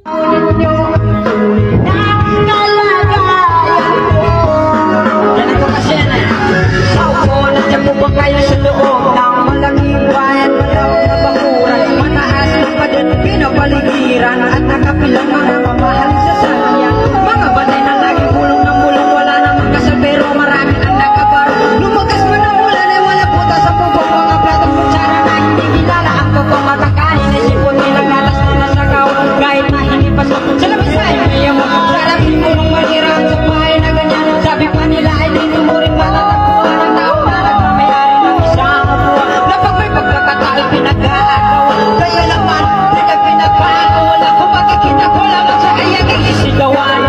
Ganito kasi na ako, nandiyan po ba kayo sa loob ng malaking bayan, malawak na bakuran, mataas na padat, pinapaligiran at nakapilang mga mamahaling sasakyan, mga batay na laging bulong ng bulong, wala namang kasal pero marami ang nakabaro. Lumagas man ang ulan ay wala puta sa bubong, mga platong kutsara na hindi kilala ang totoong matakain ay sipon nilang gatas na nasagaw kahit na hindi pasok sa labas ay may amok. Sarap sigurong manirahan sa bahay na ganyan, sabi pa nila ay di tumuring matatagpuan ang tao na nagmamayari ng isang buwan na pag may pagkakataon pinag-aagawa. Kaya naman pinagpinagpakawala kung makikita ko lamang sa kayang isigawan.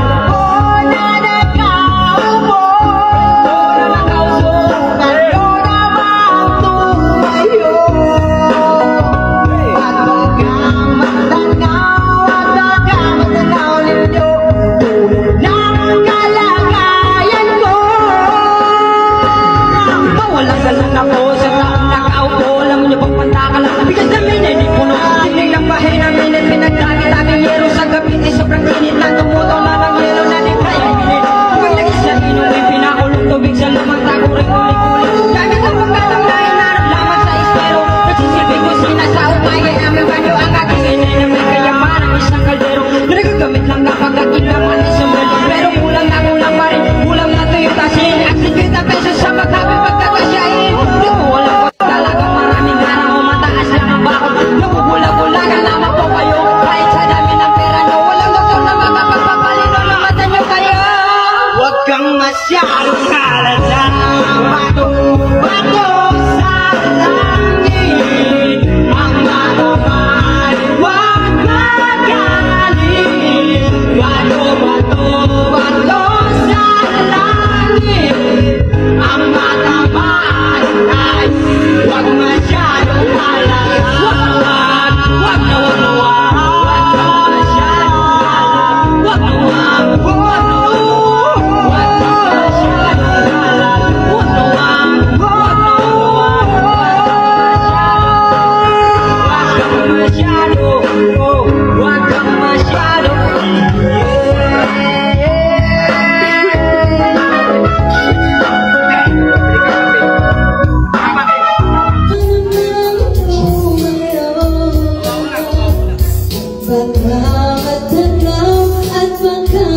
Pagkamatanaw at pagkamatanaw